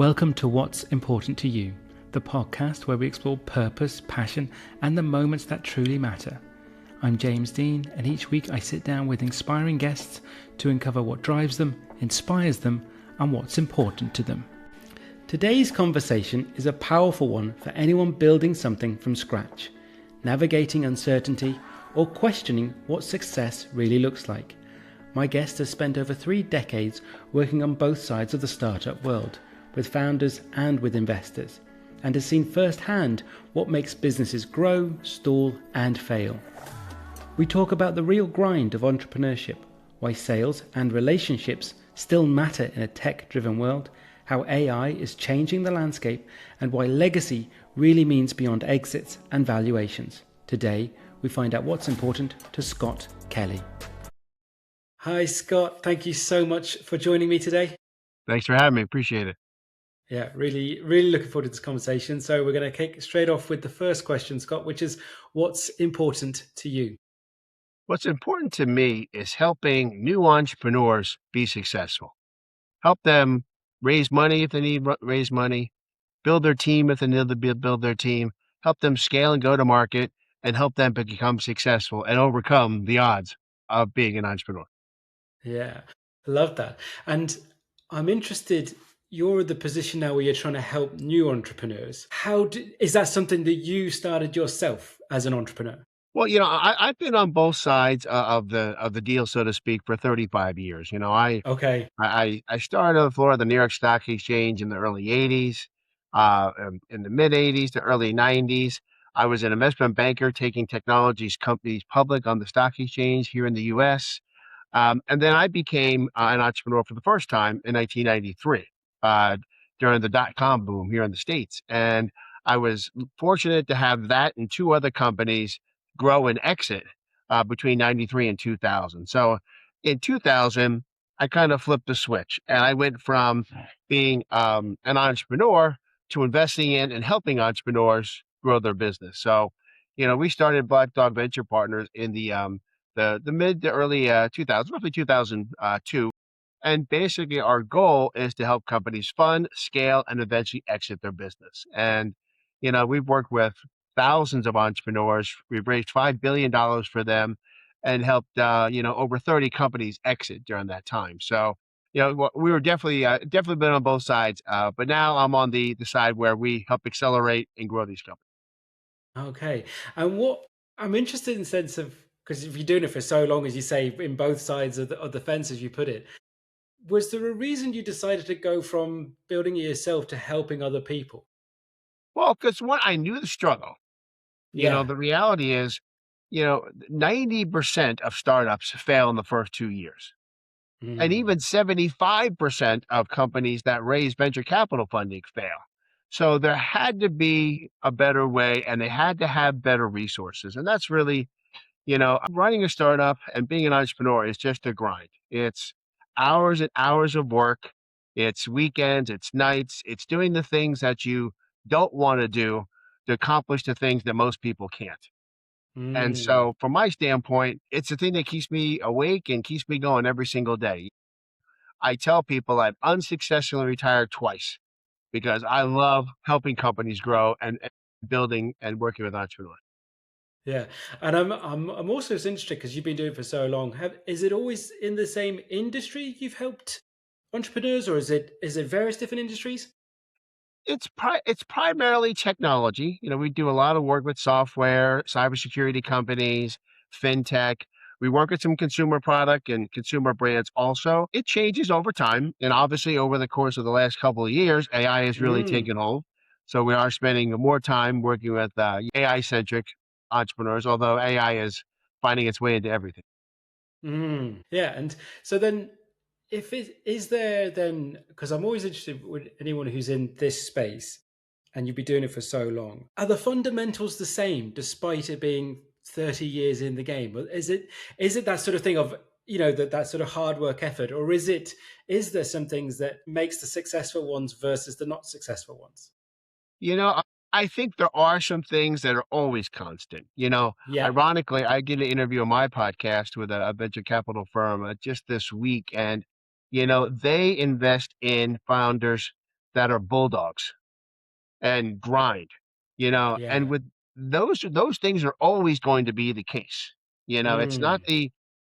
Welcome to What's Important to You, the podcast where we explore purpose, passion, and the moments that truly matter. I'm James Dean, and each week I sit down with inspiring guests to uncover what drives them, inspires them, and what's important to them. Today's conversation is a powerful one for anyone building something from scratch, navigating uncertainty, or questioning what success really looks like. My guest has spent over 3 decades working on both sides of the startup world, with founders and with investors, and has seen firsthand what makes businesses grow, stall, and fail. We talk about the real grind of entrepreneurship, why sales and relationships still matter in a tech-driven world, how AI is changing the landscape, and why legacy really means beyond exits and valuations. Today, we find out what's important to Scott Kelly. Hi, Scott. Thank you so much for joining me today. Thanks for having me. Appreciate it. Yeah, really looking forward to this conversation. So we're going to kick straight off with the first question, Scott, which is what's important to you? What's important to me is helping new entrepreneurs be successful. Help them raise money if they need to raise money, build their team if they need to build their team, help them scale and go to market, and help them become successful and overcome the odds of being an entrepreneur. Yeah, I love that. And I'm interested, you're in the position now where you're trying to help new entrepreneurs. Is that something that you started yourself as an entrepreneur? Well, I've been on both sides of the deal, so to speak, for 35 years. Okay. I started on the floor of the New York Stock Exchange in the early 80s, in the mid 80s to early 90s. I was an investment banker taking technologies companies public on the stock exchange here in the US. And then I became an entrepreneur for the first time in 1993 uh, during the dot-com boom here in the States. And I was fortunate to have that and 2 other companies grow and exit between 93 and 2000. So in 2000, I kind of flipped the switch and I went from being an entrepreneur to investing in and helping entrepreneurs grow their business. So, we started Black Dog Venture Partners in the mid to early 2000s, roughly 2002. And basically, our goal is to help companies fund, scale, and eventually exit their business. And, we've worked with thousands of entrepreneurs. We've raised $5 billion for them and helped, over 30 companies exit during that time. So, we were definitely been on both sides. But now I'm on the side where we help accelerate and grow these companies. Okay. And what I'm interested in the sense of, because if you're doing it for so long, as you say, in both sides of the fence, as you put it, was there a reason you decided to go from building it yourself to helping other people? Well, because I knew the struggle. Yeah. The reality is, 90% of startups fail in the first 2 years. And Mm. even 75% of companies that raise venture capital funding fail. So there had to be a better way and they had to have better resources. And that's really, running a startup and being an entrepreneur is just a grind. It's hours and hours of work. It's weekends, it's nights, it's doing the things that you don't want to do to accomplish the things that most people can't. And Mm. so from my standpoint, it's the thing that keeps me awake and keeps me going every single day. I tell people I've unsuccessfully retired twice because I love helping companies grow and building and working with entrepreneurs. Yeah. And I'm also interested because you've been doing it for so long. Is it always in the same industry you've helped entrepreneurs, or is it various different industries? It's primarily technology. We do a lot of work with software, cybersecurity companies, fintech. We work with some consumer product and consumer brands also. It changes over time. And obviously, over the course of the last couple of years, AI has really Mm. taken hold. So we are spending more time working with AI centric entrepreneurs, although AI is finding its way into everything. Mm. Yeah. And so then, if it is there, then because I'm always interested with anyone who's in this space, and you've been doing it for so long, are the fundamentals the same despite it being 30 years in the game? Or is it that sort of thing of that sort of hard work effort, or is there some things that makes the successful ones versus the not successful ones? You know, I I think there are some things that are always constant. Yeah. Ironically, I did an interview on my podcast with a venture capital firm just this week, and they invest in founders that are bulldogs and grind, and Yeah. with those things are always going to be the case. Mm.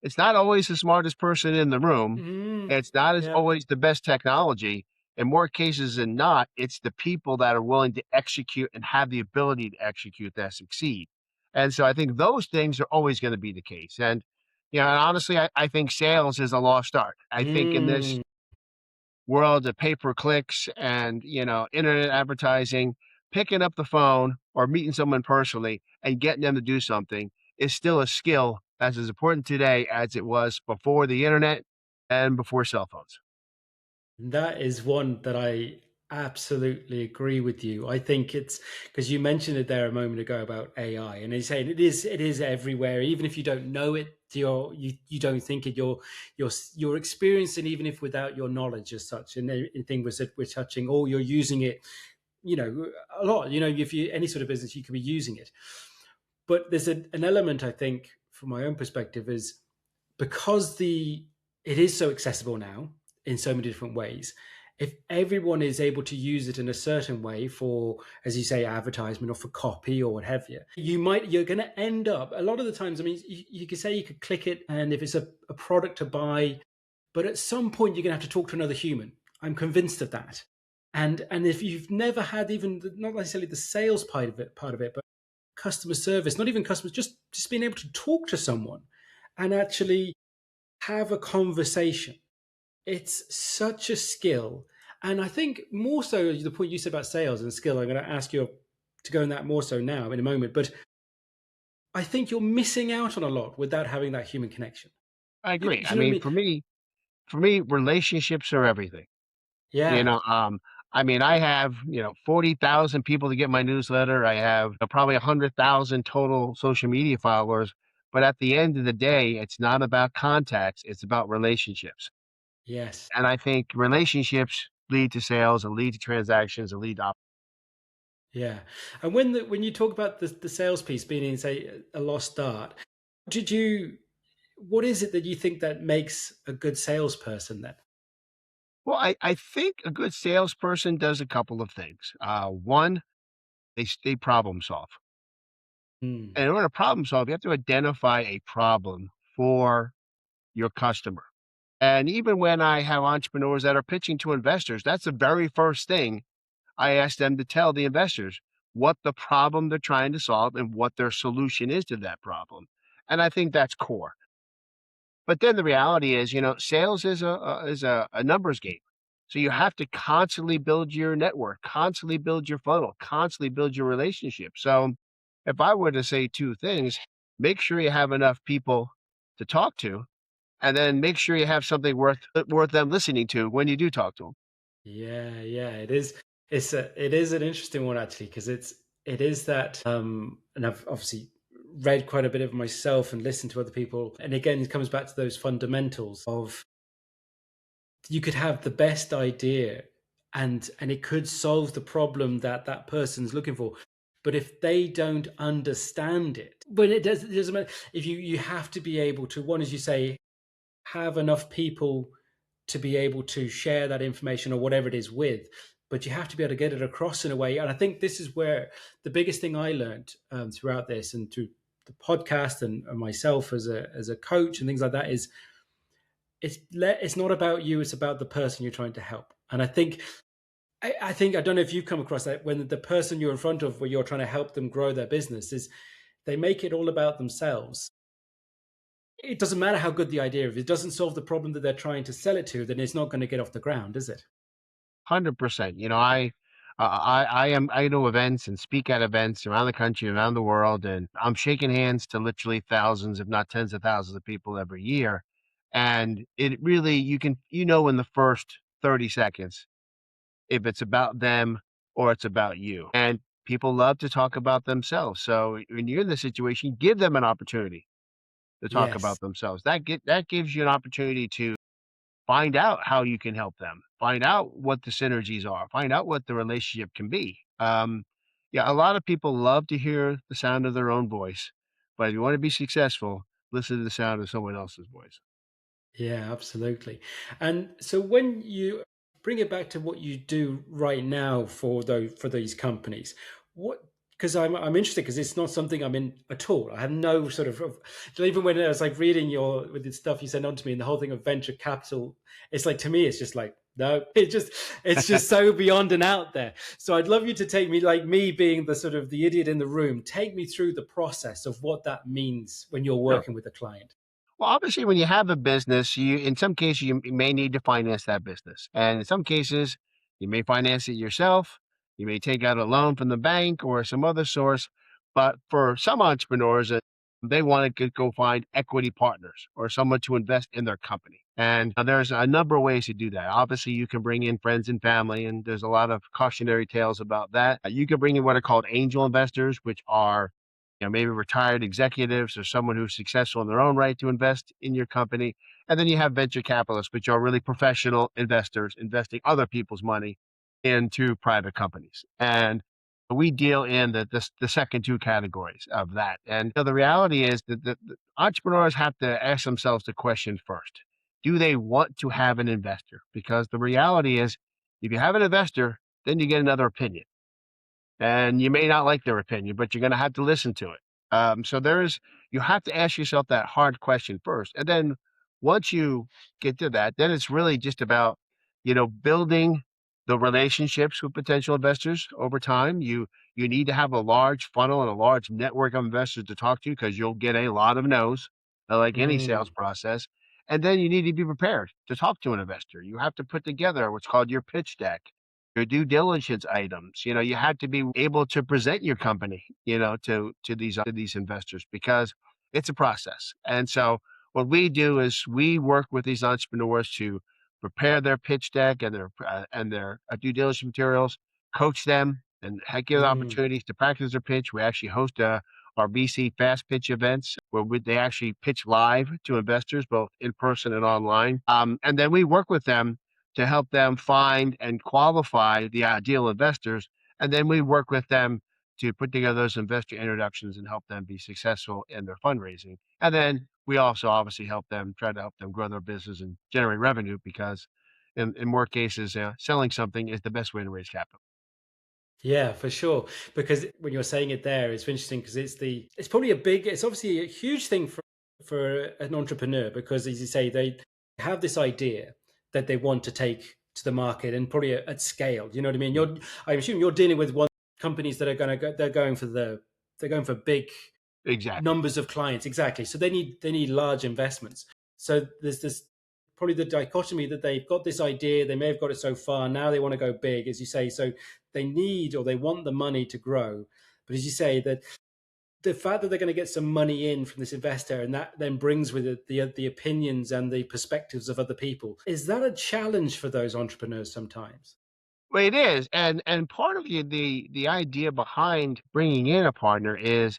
It's not always the smartest person in the room. Mm. It's not as Yep. always the best technology. In more cases than not, it's the people that are willing to execute and have the ability to execute that succeed. And so I think those things are always going to be the case. And honestly, I think sales is a lost art. I think in this Mm. world of pay per clicks and internet advertising, picking up the phone or meeting someone personally and getting them to do something is still a skill that's as important today as it was before the internet and before cell phones. That is one that I absolutely agree with you. I think it's because you mentioned it there a moment ago about AI, and he's saying it is everywhere. Even if you don't know it, you don't think it. You're experiencing even if without your knowledge as such. And anything we're touching, or you're using it. A lot. If you any sort of business, you could be using it. But there's an element I think, from my own perspective, is because the it is so accessible now in so many different ways. If everyone is able to use it in a certain way for, as you say, advertisement or for copy or what have you, you're going to end up a lot of the times. I mean, you could say you could click it, and if it's a product to buy, but at some point you're going to have to talk to another human. I'm convinced of that. And if you've never had even not necessarily the sales part of it, but customer service, not even customers, just being able to talk to someone and actually have a conversation. It's such a skill. And I think more so the point you said about sales and skill, I'm going to ask you to go in that more so now in a moment. But I think you're missing out on a lot without having that human connection. I Do agree. I you know what I mean, mean? for me, relationships are everything. You Yeah. know, um, I mean, I have, 40,000 people to get my newsletter. I have probably 100,000 total social media followers. But at the end of the day, it's not about contacts, it's about relationships. Yes. And I think relationships lead to sales and lead to transactions and lead to Yeah. And when you talk about the sales piece being in, say, a lost start, did you what is it that you think that makes a good salesperson then? well, I think a good salesperson does a couple of things. One, they problem solve. Mm. And in order to problem solve, you have to identify a problem for your customer. And even when I have entrepreneurs that are pitching to investors, that's the very first thing I ask them to tell the investors what the problem they're trying to solve and what their solution is to that problem. And I think that's core. But then the reality is, sales is a numbers game. So you have to constantly build your network, constantly build your funnel, constantly build your relationship. So if I were to say two things, make sure you have enough people to talk to, and then make sure you have something worth them listening to when you do talk to them. Yeah, yeah, it is. It is an interesting one actually because it is that, and I've obviously read quite a bit of myself and listened to other people, and again, it comes back to those fundamentals of you could have the best idea, and it could solve the problem that that person's looking for, but if they don't understand it, but it doesn't matter. If you have to be able to, one, as you say, have enough people to be able to share that information or whatever it is with, but you have to be able to get it across in a way. And I think this is where the biggest thing I learned, throughout this and through the podcast and myself as a coach and things like that is it's not about you, it's about the person you're trying to help. And I think I don't know if you've come across that when the person you're in front of where you're trying to help them grow their business is they make it all about themselves. It doesn't matter how good the idea is. If it doesn't solve the problem that they're trying to sell it to, then it's not going to get off the ground, is it? 100%. I know events and speak at events around the country, around the world, and I'm shaking hands to literally thousands, if not tens of thousands of people every year. And it really, in the first 30 seconds if it's about them or it's about you. And people love to talk about themselves. So when you're in this situation, give them an opportunity to talk Yes. about themselves. That gives you an opportunity to find out how you can help them, find out what the synergies are, find out what the relationship can be. Yeah, a lot of people love to hear the sound of their own voice, but if you want to be successful, listen to the sound of someone else's voice. Yeah, absolutely. And so when you bring it back to what you do right now for these companies. What Because I'm interested because it's not something I'm in at all. I have no sort of even when I was like reading your with the stuff you sent on to me and the whole thing of venture capital, it's like to me it's just like no, it's just so beyond and out there. So I'd love you to take me, like me being the sort of the idiot in the room, take me through the process of what that means when you're Sure. working with a client. Well, obviously, when you have a business, in some cases, you may need to finance that business. And in some cases, you may finance it yourself. You may take out a loan from the bank or some other source. But for some entrepreneurs, they want to go find equity partners or someone to invest in their company. And there's a number of ways to do that. Obviously, you can bring in friends and family, and there's a lot of cautionary tales about that. You can bring in what are called angel investors, which are maybe retired executives or someone who's successful in their own right to invest in your company. And then you have venture capitalists, which are really professional investors investing other people's money into private companies. And we deal in the second two categories of that. And the reality is that the entrepreneurs have to ask themselves the question first. Do they want to have an investor? Because the reality is, if you have an investor, then you get another opinion, and you may not like their opinion, but you're going to have to listen to it. So you have to ask yourself that hard question first, and then once you get to that, then it's really just about building the relationships with potential investors over time. You need to have a large funnel and a large network of investors to talk to because you'll get a lot of no's, like any sales Mm, process. And then you need to be prepared to talk to an investor. You have to put together what's called your pitch deck, your due diligence items. You have to be able to present your company, to these investors because it's a process. And so what we do is we work with these entrepreneurs to prepare their pitch deck and their due diligence materials, coach them, and give them mm, opportunities to practice their pitch. We actually host our BC Fast Pitch events where they actually pitch live to investors, both in person and online. And then we work with them to help them find and qualify the ideal investors. And then we work with them to put together those investor introductions and help them be successful in their fundraising. And then we also obviously try to help them grow their business and generate revenue because in more cases, selling something is the best way to raise capital. yeah, for sure. Because when you're saying it there, it's interesting because it's probably it's obviously a huge thing for an entrepreneur because, as you say, they have this idea that they want to take to the market and probably at scale. You know what I mean? Mm. I'm assuming you're dealing with one companies that are going to go, they're going for big Exactly. numbers of clients, exactly. So they need large investments. So there's this probably the dichotomy that they've got this idea, they may have got it so far, now they want to go big, as you say. So they need or they want the money to grow, but as you say, that the fact that they're going to get some money in from this investor and that then brings with it the opinions and the perspectives of other people, is that a challenge for those entrepreneurs sometimes? Well, it is, and part of the idea behind bringing in a partner is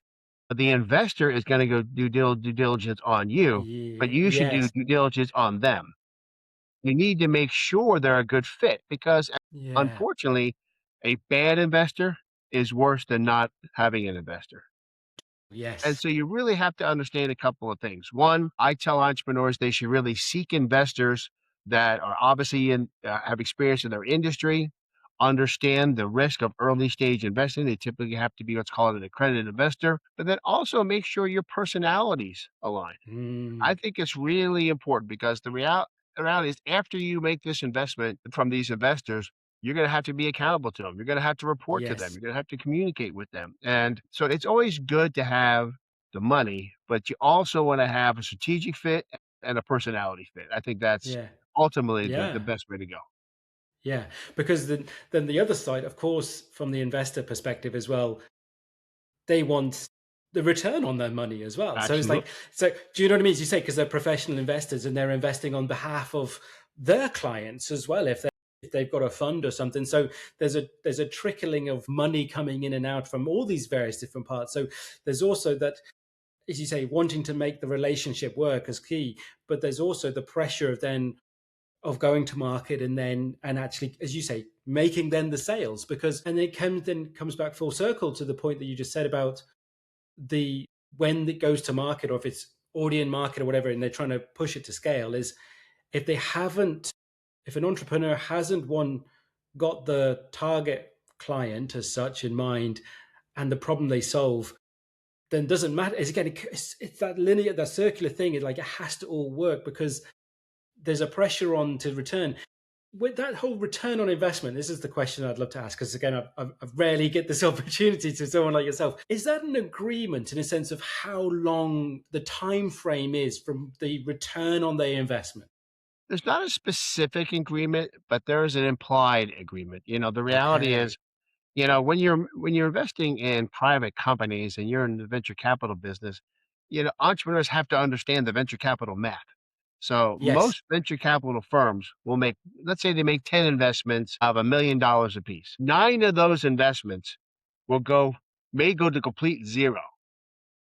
the investor is going to go due diligence on you, but you should do Yes. due diligence on them. You need to make sure they're a good fit because, Yeah. unfortunately, a bad investor is worse than not having an investor. And Yes. so you really have to understand a couple of things. One, I tell entrepreneurs they should really seek investors that are obviously have experience in their industry, understand the risk of early stage investing. They typically have to be what's called an accredited investor, but then also make sure your personalities align. I Mm, think it's really important because the reality is after you make this investment from these investors, you're going to have to be accountable to them. You're going to have to report to them. yes. You're going to have to communicate with them. And so it's always good to have the money, but you also want to have a strategic fit and a personality fit. I think that's Yeah. ultimately the Yeah. best way to go. Yeah, because then the other side, of course, from the investor perspective as well, they want the return on their money as well. So it's like, Absolutely. so do you know what I mean? As you say, because they're professional investors and they're investing on behalf of their clients as well. If they've got a fund or something, so there's a trickling of money coming in and out from all these various different parts. So there's also that, as you say, wanting to make the relationship work as key, but there's also the pressure of going to market and actually, as you say, making then the sales. Because and it comes back full circle to the point that you just said about the when it goes to market, or if it's already in market or whatever, and they're trying to push it to scale, is if they haven't if an entrepreneur hasn't got the target client as such in mind and the problem they solve, then it doesn't matter. It's again, it's that linear, that circular thing. It's like it has to all work because there's a pressure on to return. With that whole return on investment, this is the question I'd love to ask, because again, I rarely get this opportunity to someone like yourself. Is that an agreement in a sense of how long the time frame is from the return on the investment? There's not a specific agreement, but there is an implied agreement. The reality Okay. is, when you're investing in private companies and you're in the venture capital business, entrepreneurs have to understand the venture capital math. So Yes. most venture capital firms will make, let's say they make 10 investments of $1 million apiece. Nine of those investments will may go to complete zero.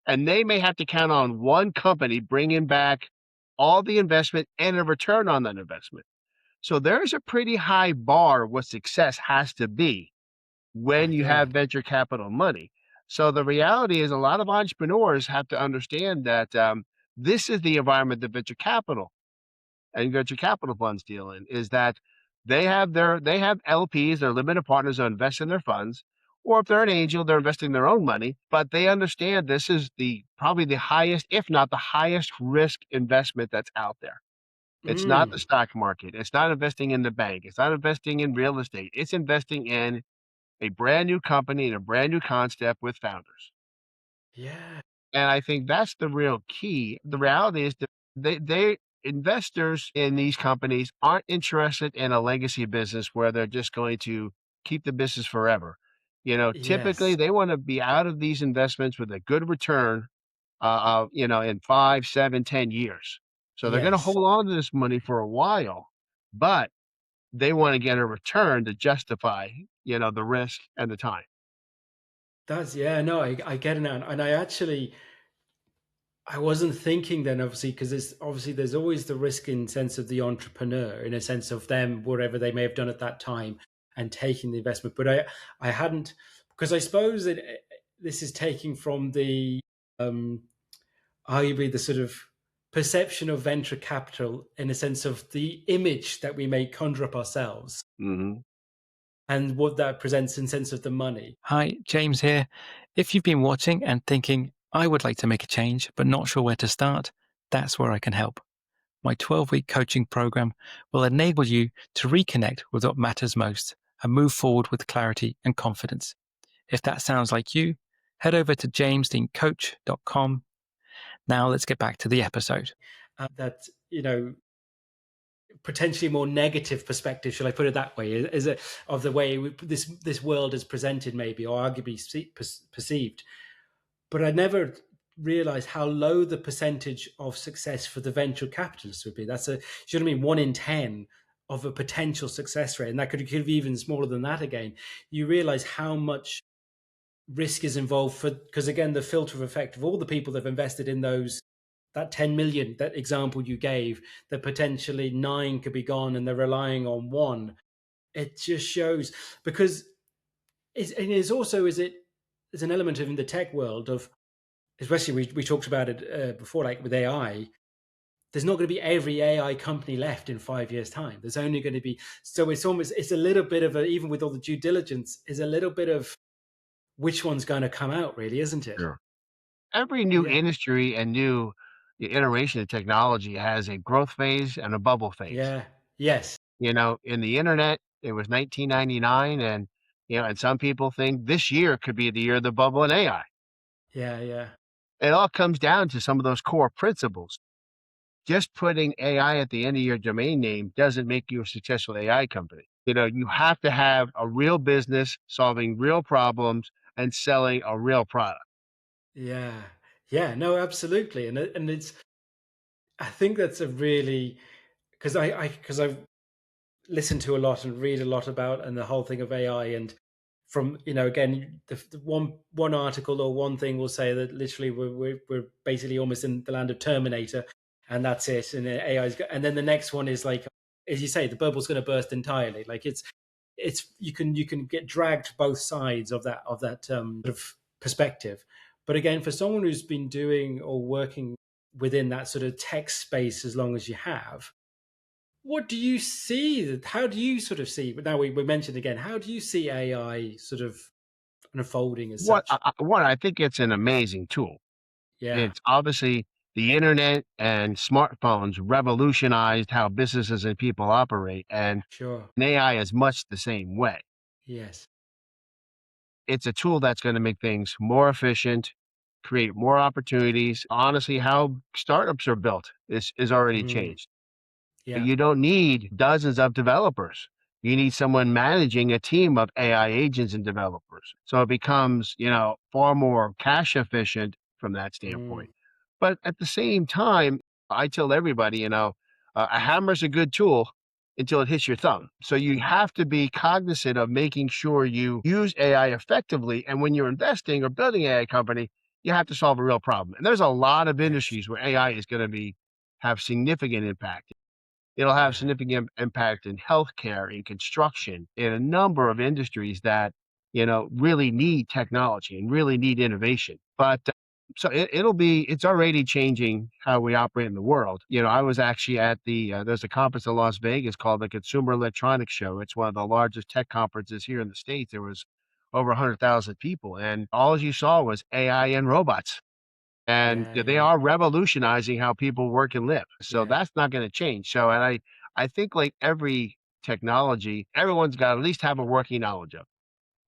And they may have to count on one company bringing back all the investment and a return on that investment. So there's a pretty high bar what success has to be when you have Okay. venture capital money. So the reality is a lot of entrepreneurs have to understand that this is the environment that venture capital and venture capital funds deal in, is that they have LPs, their limited partners that invest in their funds, or if they're an angel, they're investing their own money, but they understand this is the probably the highest, if not the highest risk investment that's out there. It's not the Mm. stock market. It's not investing in the bank. It's not investing in real estate. It's investing in a brand new company and a brand new concept with founders. Yeah. And I think that's the real key. The reality is that they investors in these companies aren't interested in a legacy business where they're just going to keep the business forever. Typically Yes. they want to be out of these investments with a good return in 5, 7, 10 years. So they're going to Yes. hold on to this money for a while, but they want to get a return to justify, the risk and the time. That's yeah. No, I get it now, and I wasn't thinking then, obviously, because there's always the risk in sense of the entrepreneur, in a sense of them, whatever they may have done at that time, and taking the investment. But I hadn't, because I suppose this is taking from the um, arguably the sort of perception of venture capital in a sense of the image that we may conjure up ourselves Hmm. and what that presents in sense of the money. Hi, James here. If you've been watching and thinking, I would like to make a change but not sure where to start, that's where I can help. My 12-week coaching program will enable you to reconnect with what matters most and move forward with clarity and confidence. If that sounds like you, head over to jamesdeancoach.com. Now let's get back to the episode. That potentially more negative perspective, shall I put it that way, is it of the way this world is presented, maybe, or arguably perceived. But I never realized how low the percentage of success for the venture capitalists would be. That's a, you know what I mean, 1 in 10 of a potential success rate, and that could be even smaller than that. Again, you realize how much risk is involved for, because again, the filter effect of all the people that have invested in that 10 million, that example you gave, that potentially 9 could be gone and they're relying on one. It just shows, because it's also, there's an element of, in the tech world of, especially we talked about it before, like with AI, there's not going to be every AI company left in 5 years' time. There's only going to be, so it's a little bit of a, even with all the due diligence, is a little bit of which one's going to come out, really, isn't it? Sure. Every new Yeah. industry and new iteration of technology has a growth phase and a bubble phase. Yeah. Yes. In the internet, it was 1999, and some people think this year could be the year of the bubble in AI. Yeah. Yeah. It all comes down to some of those core principles. Just putting AI at the end of your domain name doesn't make you a successful AI company. You have to have a real business solving real problems and selling a real product. Yeah. Yeah. No, absolutely. And it's, I think that's a really, because I've listened to a lot and read a lot about, and the whole thing of AI, and from, again, the one article or one thing will say that literally we're basically almost in the land of Terminator, and that's it, and and then the next one is like, as you say, the bubble's going to burst entirely. Like it's you can get dragged both sides of that sort of perspective. But again, for someone who's been doing or working within that sort of tech space as long as you have, what do you see? How do you sort of see? Now we mentioned again. How do you see AI sort of unfolding as What such? what I think it's an amazing tool. Yeah, It's obviously the internet and smartphones revolutionized how businesses and people operate, and sure. AI is much the same way. Yes, It's a tool that's going to make things more efficient, create more opportunities. Honestly, how startups are built is already mm, changed. yeah, You don't need dozens of developers. You need someone managing a team of AI agents and developers. So it becomes, far more cash efficient from that mm, standpoint. But at the same time, I tell everybody, a hammer's a good tool until it hits your thumb. So you have to be cognizant of making sure you use AI effectively. And when you're investing or building an AI company, you have to solve a real problem. And there's a lot of yes, industries where AI is going to have significant impact. It'll have yeah, significant impact in healthcare, in construction, in a number of industries that, really need technology and really need innovation. But so it's already changing how we operate in the world. I was actually at there's a conference in Las Vegas called the Consumer Electronics Show. It's one of the largest tech conferences here in the States. There was over 100,000 people, and all you saw was AI and robots. And yeah, they yeah, are revolutionizing how people work and live. So yeah. that's not gonna change. So, and I think like every technology, everyone's got to at least have a working knowledge of,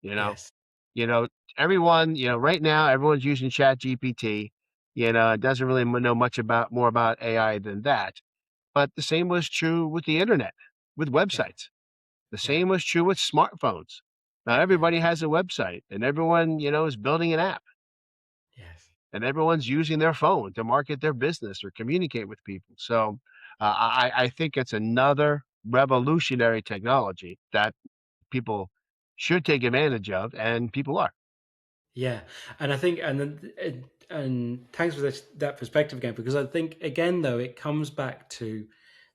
you know? Yes, You know, everyone, right now everyone's using Chat GPT. It doesn't really know much about more about AI than that. But the same was true with the internet, with yeah, websites. The yeah, same was true with smartphones. Now yeah, everybody has a website and everyone, is building an app. yes. And everyone's using their phone to market their business or communicate with people. So I think it's another revolutionary technology that people should take advantage of, and people are. Yeah, and I think, and thanks for that perspective again, because I think again though it comes back to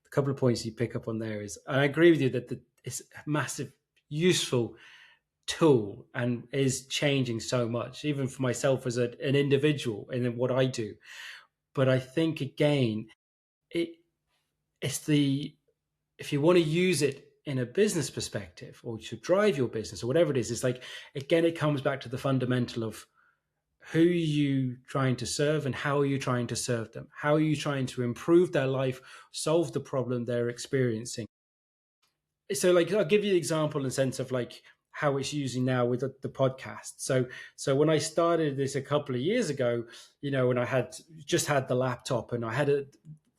a couple of points you pick up on there is, and I agree with you that it's a massive, useful tool and is changing so much, even for myself as an individual and in what I do. But I think again, it it's the if you want to use it in a business perspective or to drive your business or whatever it is, it's like again it comes back to the fundamental of who are you trying to serve and how are you trying to serve them? How are you trying to improve their life, solve the problem they're experiencing? So like I'll give you the example in the sense of like how it's using now with the podcast. So when I started this a couple of years ago, when I had just had the laptop and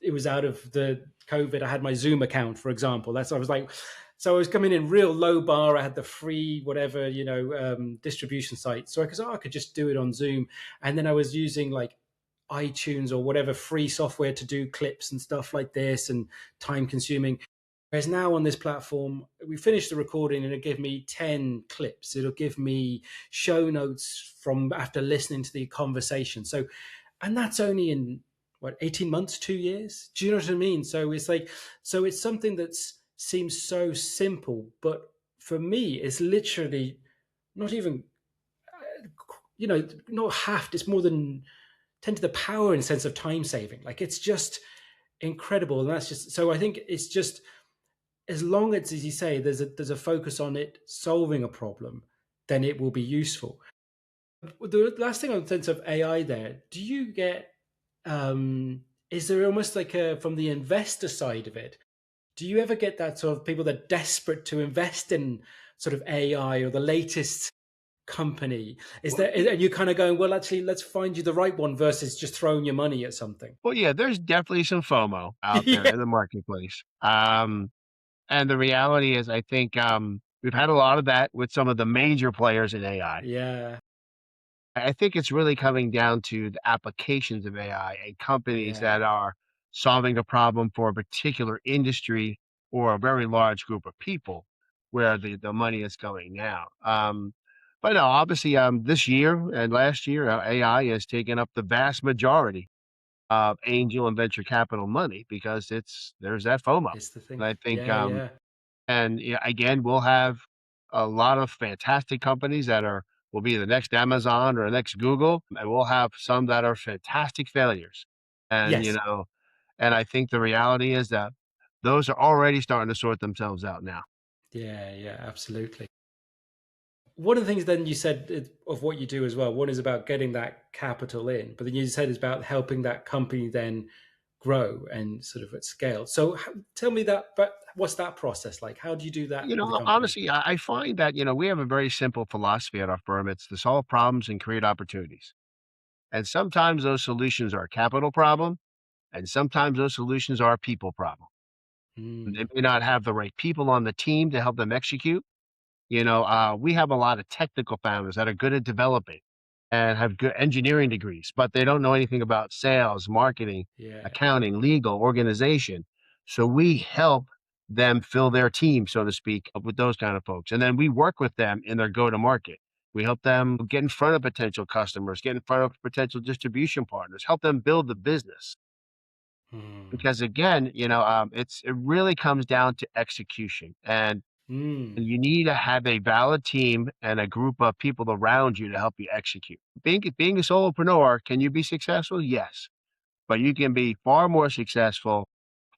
it was out of the COVID. I had my Zoom account, for example. I was like, so I was coming in real low bar. I had the free whatever distribution site, so I could just do it on Zoom, and then I was using like iTunes or whatever free software to do clips and stuff like this, and time consuming. Whereas now on this platform, we finish the recording and it'll give me 10 clips. It'll give me show notes from after listening to the conversation. So, and that's only in what, 18 months, 2 years? Do you know what I mean? So it's like, so it's something that seems so simple, but for me, it's literally not even, not half, it's more than 10 to the power in the sense of time saving. Like it's just incredible. And that's just, so I think it's just, as long as you say, there's a focus on it solving a problem, then it will be useful. The last thing on the sense of AI, there, do you get? Is there almost like a from the investor side of it? Do you ever get that sort of people that are desperate to invest in sort of AI or the latest company? Is Well, there? Are you kind of going, well, actually, let's find you the right one versus just throwing your money at something? well, yeah, there's definitely some FOMO out there Yeah, in the marketplace. And the reality is, I think we've had a lot of that with some of the major players in AI. yeah, I think it's really coming down to the applications of AI and companies yeah. that are solving a problem for a particular industry or a very large group of people where the money is going now. But no, obviously, this year and last year, AI has taken up the vast majority of angel and venture capital money because there's that FOMO. It's the And thing. I think, Yeah, yeah. and yeah, again, we'll have a lot of fantastic companies that will be the next Amazon or the next Google, and we'll have some that are fantastic failures. And Yes. and I think the reality is that those are already starting to sort themselves out now. Yeah, absolutely. One of the things then you said of what you do as well, one is about getting that capital in, but then you said it's about helping that company then grow and sort of at scale. So tell me that, but what's that process like? How do you do that with a company? Honestly, I find that, we have a very simple philosophy at our firm. It's to solve problems and create opportunities. And sometimes those solutions are a capital problem, and sometimes those solutions are a people problem. They Mm, may not have the right people on the team to help them execute. We have a lot of technical founders that are good at developing and have good engineering degrees, but they don't know anything about sales, marketing, yeah. accounting, legal, organization. So we help them fill their team, so to speak, with those kind of folks. And then we work with them in their go to market. We help them get in front of potential customers, get in front of potential distribution partners, help them build the business. Mm, Because again, it really comes down to execution. And mm, you need to have a valid team and a group of people around you to help you execute. Being a solopreneur, can you be successful? Yes, but you can be far more successful,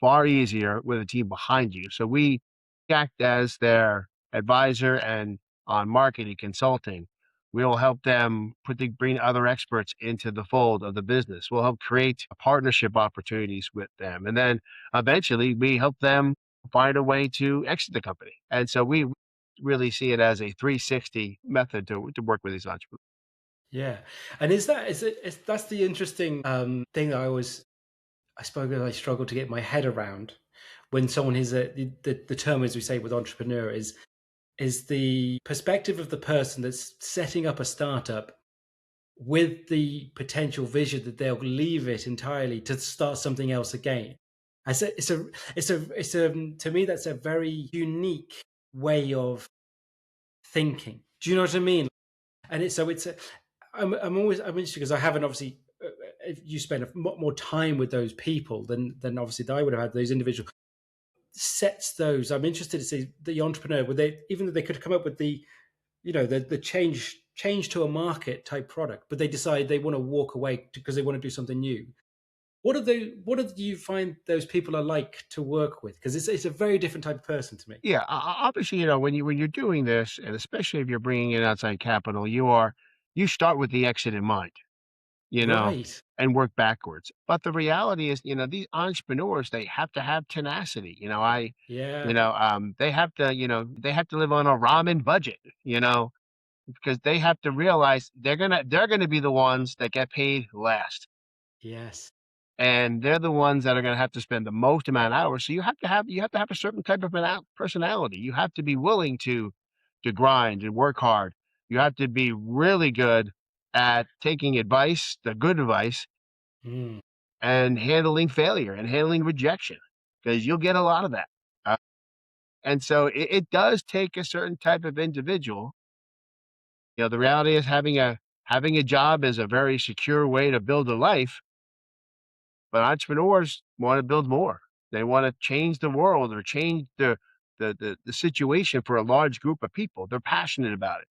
far easier with a team behind you. So we act as their advisor, and on marketing consulting, we'll help them bring other experts into the fold of the business. We'll help create partnership opportunities with them, and then eventually we help them find a way to exit the company. And so we really see it as a 360 method to work with these entrepreneurs. yeah. And that's the interesting thing that I suppose I struggle to get my head around when someone is the term, as we say with entrepreneur, is the perspective of the person that's setting up a startup with the potential vision that they'll leave it entirely to start something else again. I say to me that's a very unique way of thinking. Do you know what I mean? And I'm interested because I haven't obviously. If you spend a lot more time with those people than obviously that I would have had, those individual sets those. I'm interested to see the entrepreneur, would they, even though they could come up with the change to a market type product, but they decide they want to walk away because they want to do something new. What do you find those people are like to work with? Because it's a very different type of person to me. Yeah, obviously, when you're doing this, and especially if you're bringing in outside capital, you start with the exit in mind, you know, Right. and work backwards. But the reality is, these entrepreneurs, they have to have tenacity. Yeah. They have to live on a ramen budget, because they have to realize they're gonna be the ones that get paid last. Yes. And they're the ones that are gonna have to spend the most amount of hours. So you have to have a certain type of personality. You have to be willing to grind and work hard. You have to be really good at taking advice, the good advice, Mm, and handling failure and handling rejection, because you'll get a lot of that. Uh, and so it does take a certain type of individual. The reality is having a job is a very secure way to build a life, but entrepreneurs want to build more. They want to change the world or change the situation for a large group of people. They're passionate about it.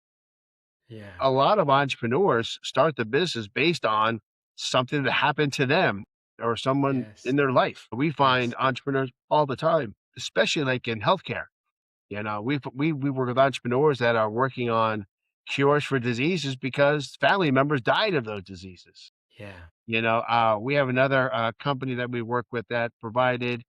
yeah. A lot of entrepreneurs start the business based on something that happened to them or someone Yes. in their life. We find Yes. entrepreneurs all the time, especially like in healthcare. We work with entrepreneurs that are working on cures for diseases because family members died of those diseases. Yeah. We have another company that we work with that provided,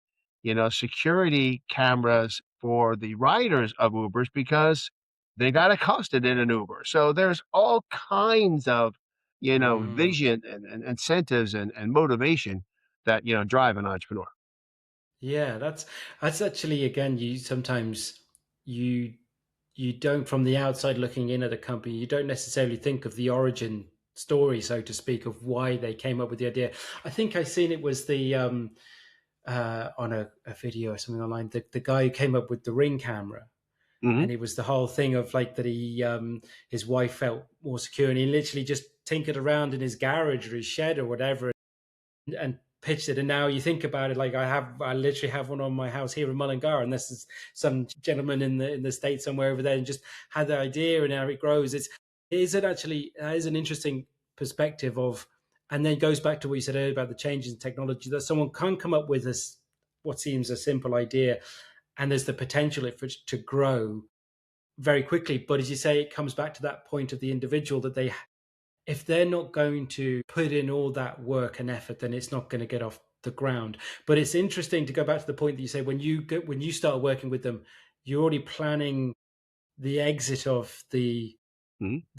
security cameras for the riders of Ubers because they got accosted in an Uber. So there's all kinds of, Mm. vision and incentives and motivation that, drive an entrepreneur. Yeah, that's actually again you sometimes you you don't from the outside looking in at a company, you don't necessarily think of the origin story, so to speak, of why they came up with the idea. I think I seen it was the on a video or something online, the guy who came up with the Ring camera. Hmm. And it was the whole thing of like that his wife felt more secure and he literally just tinkered around in his garage or his shed or whatever and pitched it. And now you think about it, like I literally have one on my house here in Mullingar, and this is some gentleman in the state somewhere over there, and just had the idea and how it grows. It is an interesting perspective of, and then goes back to what you said earlier about the changes in technology that someone can come up with this what seems a simple idea, and there's the potential for it to grow very quickly. But as you say, it comes back to that point of the individual that if they're not going to put in all that work and effort, then it's not going to get off the ground. But it's interesting to go back to the point that you say when you start working with them, you're already planning the exit of the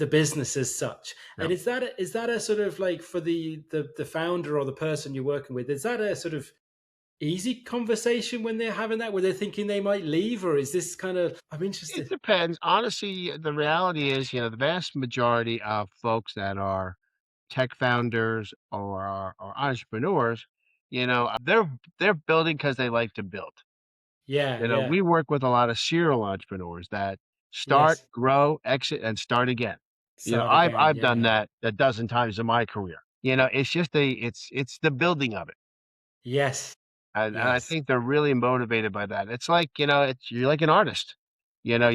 business as such. Yep. And is that a sort of like for the founder or the person you're working with, is that a sort of easy conversation when they're having that, where they're thinking they might leave, or is this kind of, I'm It interested. depends. Honestly, the reality is, the vast majority of folks that are tech founders or entrepreneurs, they're building because they like to build. Yeah, yeah, We work with a lot of serial entrepreneurs that start, yes, grow, exit, and start again. start I've again, I've done yeah, that a dozen times in my career. It's just it's the building of it. yes, And I yes, think they're really motivated by that. It's like, you're like an artist. yes,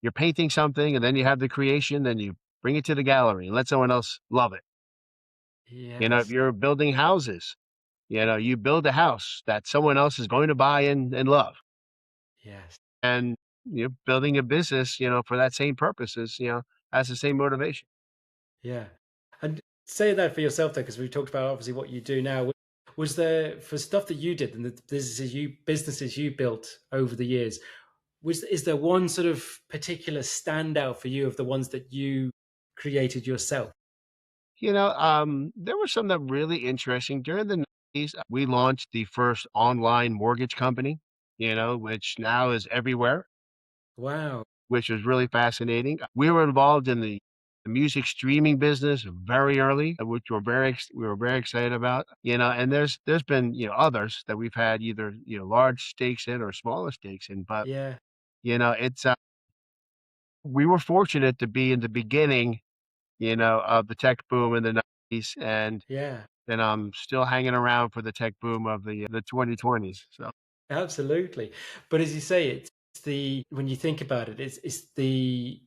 You're painting something and then you have the creation, then you bring it to the gallery and let someone else love it. If yes, you're building houses, you build a house that someone else is going to buy and love. yes, And building a business, for that same purpose has the same motivation. yeah. And say that for yourself though, because we've talked about obviously what you do now. Was there, for stuff that you did and the businesses you built over the years, is there one sort of particular standout for you of the ones that you created yourself? There was some that really interesting during the 90s. We launched the first online mortgage company, which now is everywhere, Wow. which was really fascinating. We were involved in the music streaming business very early, which we were very excited about. And there's been others that we've had either large stakes in or smaller stakes in, but Yeah. it's we were fortunate to be in the beginning, of the tech boom in the 90s, Yeah. and I'm still hanging around for the tech boom of the 2020s. So Absolutely. But as you say, it's the, when you think about it, it's the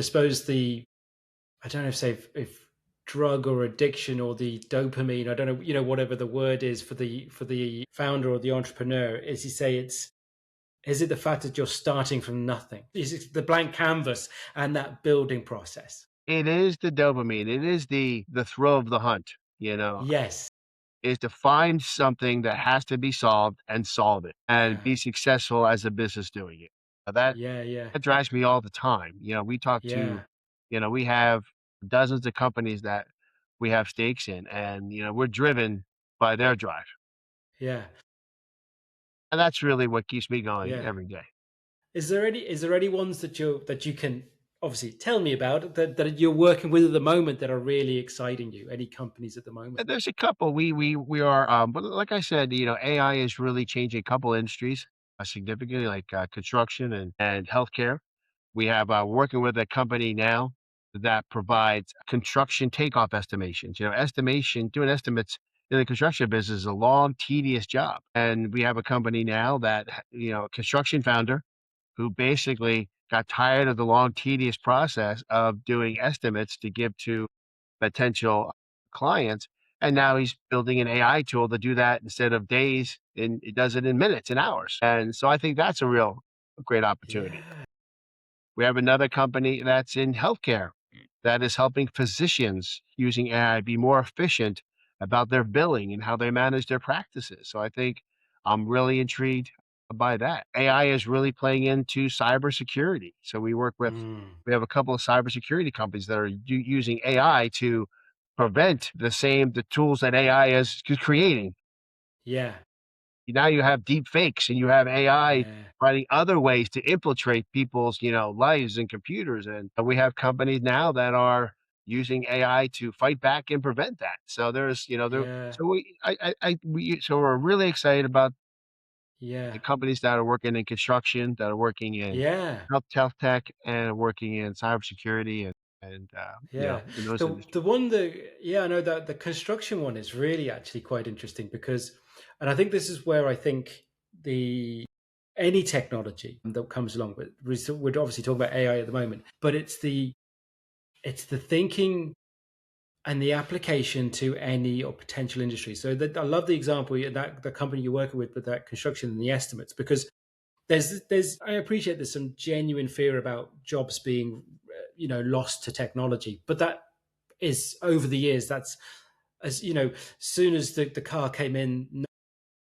suppose the, I don't know if say if drug or addiction or the dopamine, I don't know, whatever the word is for the founder or the entrepreneur, as you say, is it the fact that you're starting from nothing? Is it the blank canvas and that building process? it is the dopamine. It is the thrill of the hunt. Yes. Is to find something that has to be solved and solve it and Yeah. be successful as a business doing it. That Yeah. Yeah. that drives me all the time. We talk to, Yeah. we have dozens of companies that we have stakes in, and we're driven by their drive, Yeah. and that's really what keeps me going Yeah. every day. Is there any ones that you can obviously tell me about that you're working with at the moment that are really exciting you? Any companies at the moment? And there's a couple. We are, but like I said, AI is really changing a couple industries significantly, like construction and healthcare. We have working with a company now that provides construction takeoff estimations. Doing estimates in the construction business is a long, tedious job. And we have a company now that, a construction founder who basically got tired of the long, tedious process of doing estimates to give to potential clients. And now he's building an AI tool to do that instead of days, and it does it in minutes and hours. And so I think that's a real great opportunity. Yeah. We have another company that's in healthcare that is helping physicians using AI be more efficient about their billing and how they manage their practices. So I think I'm really intrigued by that. AI is really playing into cybersecurity. So Mm. we have a couple of cybersecurity companies that are using AI to prevent the tools that AI is creating. Yeah. Now you have deep fakes and you have AI Yeah. finding other ways to infiltrate people's, lives and computers. And we have companies now that are using AI to fight back and prevent that. So there's, there, Yeah. so so we're really excited about the Yeah. companies that are working in construction, that are working in Yeah. health tech, and working in cybersecurity and Yeah. in those The industries. one that, yeah, I know that the construction one is really actually quite interesting because, and I think this is where I think the any technology that comes along with, we're obviously talking about AI at the moment, but it's the thinking and the application to any or potential industry. So I love the example that the company you're working with that construction and the estimates, because I appreciate there's some genuine fear about jobs being lost to technology, but that is over the years. That's, as you know, soon as the car came in,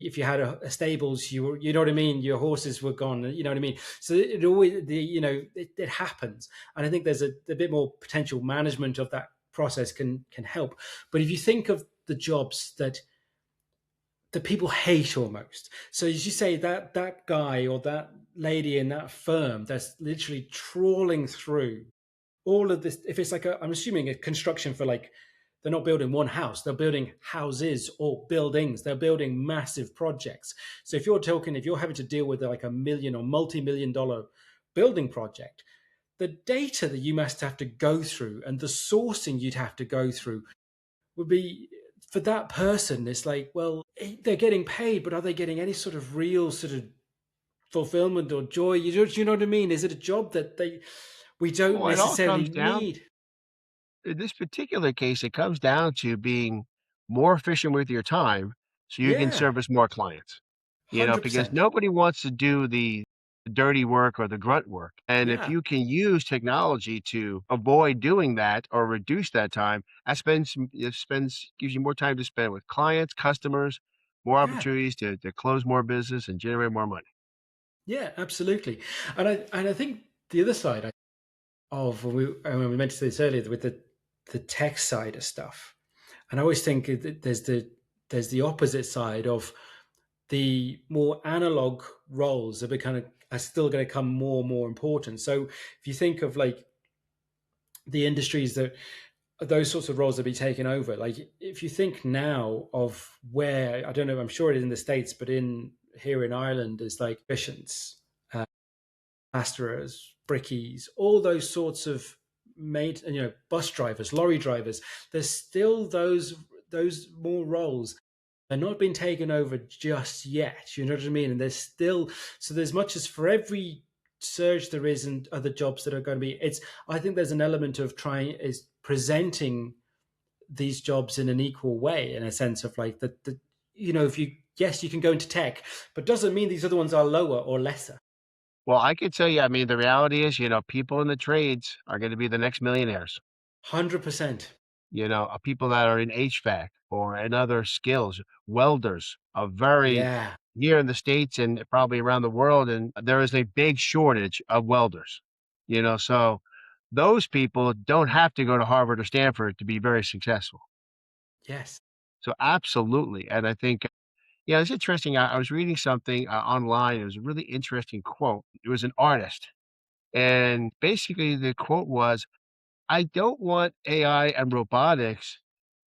if you had a stables, you know what I mean, your horses were gone, you know what I mean. So it always it happens, and I think there's a bit more potential management of that process can help. But if you think of the jobs that people hate almost, so as you say, that guy or that lady in that firm that's literally trawling through all of this, if it's like I'm assuming a construction for, like, they're not building one house, they're building houses or buildings, they're building massive projects. So if you're having to deal with like a million or multi-million dollar building project, the data that you must have to go through and the sourcing you'd have to go through would be, for that person, it's like, well, they're getting paid, but are they getting any sort of real sort of fulfillment or joy? You know what I mean? Is it a job that we don't Well, it all necessarily comes down, need? in this particular case, it comes down to being more efficient with your time so you can Yeah, service more clients. Because 100%. nobody wants to do the dirty work or the grunt work. And if Yeah, you can use technology to avoid doing that or reduce that time, gives you more time to spend with clients, customers, more yeah, opportunities to close more business and generate more money. yeah, absolutely. And I think the other side of when we mentioned this earlier with the tech side of stuff, and I always think that there's the opposite side of the more analog roles are still going to come more and more important. So if you think of like the industries that those sorts of roles that be taken over, like if you think now of where, I don't know, I'm sure it is in the States, but in here in Ireland is like efficients, plasterers, brickies, all those sorts of bus drivers, lorry drivers. There's still those more roles. They're not being taken over just yet. You know what I mean? And there's still, so there's much as for every surge there is in other jobs that are going to be. I think there's an element of trying is presenting these jobs in an equal way, in a sense of like that. If you, yes, you can go into tech, but doesn't mean these other ones are lower or lesser. Well, I could tell you, I mean, the reality is, people in the trades are going to be the next millionaires. 100%. People that are in HVAC or in other skills, welders are very Yeah. here in the States and probably around the world. And there is a big shortage of welders, so those people don't have to go to Harvard or Stanford to be very successful. Yes. So absolutely. And I think, yeah, it's interesting. I was reading something online. It was a really interesting quote. It was an artist. And basically the quote was, I don't want AI and robotics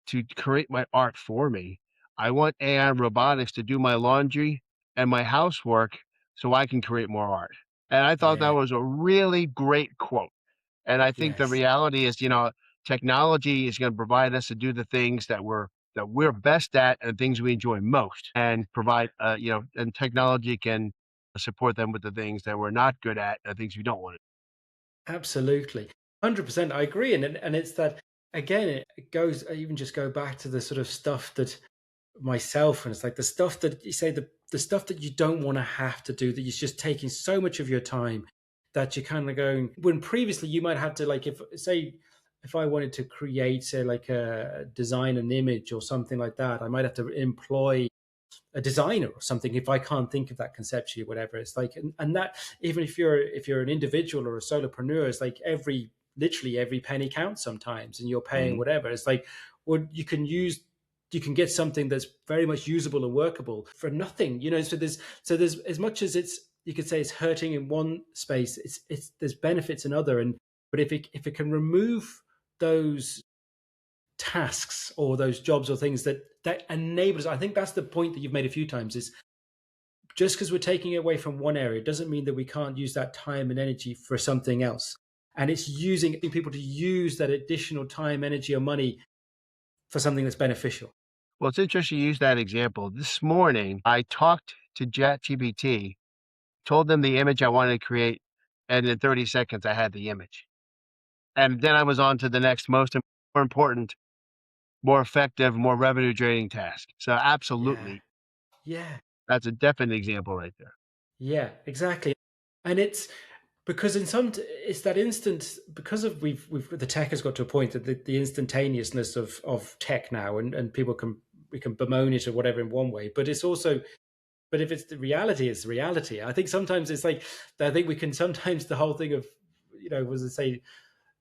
to create my art for me. I want AI and robotics to do my laundry and my housework so I can create more art. And I thought that Yeah. was a really great quote. And I think the Yes. reality is, technology is going to provide us to do the things that we're best at and things we enjoy most, and provide, and technology can support them with the things that we're not good at and things we don't want to. Absolutely. 100%. I agree. And it's that, again, it goes, I even just go back to the sort of stuff that myself, and it's like the stuff that you say, the stuff that you don't want to have to do, that is just taking so much of your time, that you're kind of going, when previously you might have to, like, if I wanted to create, say, like a design an image or something like that, I might have to employ a designer or something if I can't think of that conceptually, whatever. It's like, and that, even if you're an individual or a solopreneur, it's like literally every penny counts sometimes, and you're paying Mhm. whatever. It's like, well, you can get something that's very much usable and workable for nothing, so there's as much as you could say it's hurting in one space, it's there's benefits in other. And but if it can remove those tasks or those jobs or things that enables, I think that's the point that you've made a few times, is just because we're taking it away from one area doesn't mean that we can't use that time and energy for something else. And it's using people to use that additional time, energy, or money for something that's beneficial. Well, it's interesting you use that example. This morning, I talked to ChatGPT, told them the image I wanted to create, and in 30 seconds, I had the image. And then I was on to the next most more important. more effective, more revenue generating task. So Yeah. absolutely, Yeah. that's a definite example right there. Yeah, exactly. And it's because it's that instant, because of we've the tech has got to a point that the instantaneousness of tech now, and people can, we can bemoan it or whatever in one way, but it's also, but if it's the reality, it's the reality. I think sometimes it's like, I think we can sometimes, the whole thing of, was it say,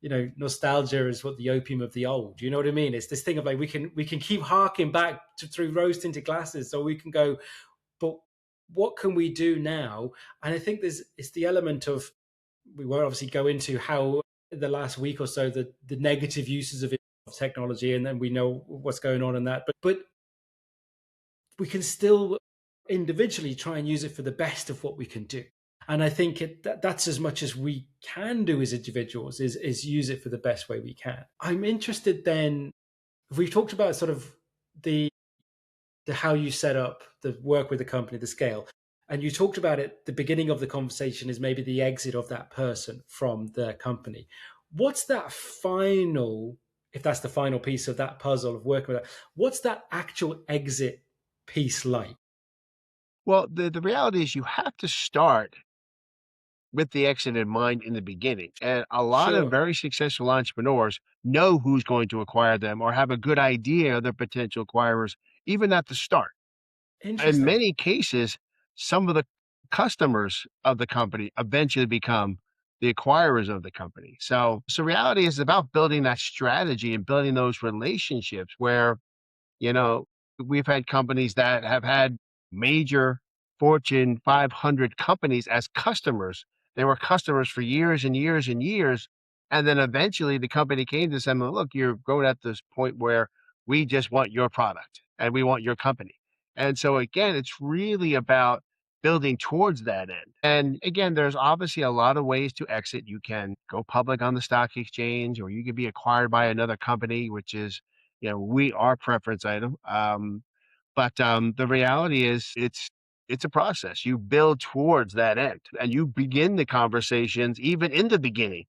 nostalgia is what the opium of the old. You know what I mean? It's this thing of like, we can keep harking back through rose tinted glasses, so we can go, but what can we do now? And I think it's the element of, we won't obviously go into how the last week or so the negative uses of technology, and then we know what's going on in that, but we can still individually try and use it for the best of what we can do. And I think that's as much as we can do as individuals, is use it for the best way we can. I'm interested then, if we've talked about sort of the how you set up the work with the company, the scale, and you talked about it, the beginning of the conversation is maybe the exit of that person from the company. What's that final, if that's the final piece of that puzzle of working with that, what's that actual exit piece like? Well, the reality is you have to start with the exit in mind in the beginning. And a lot of Sure. very successful entrepreneurs know who's going to acquire them or have a good idea of their potential acquirers, even at the start. In Interesting. many cases, some of the customers of the company eventually become the acquirers of the company. So reality is about building that strategy and building those relationships where, you know, we've had companies that have had major Fortune 500 companies as customers. They were customers for years and years and years. And then eventually the company came to them, look, you're going at this point where we just want your product and we want your company. And so again, it's really about building towards that end. And again, there's obviously a lot of ways to exit. You can go public on the stock exchange, or you can be acquired by another company, which is, we our preference item. But the reality is it's a process. You build towards that end and you begin the conversations even in the beginning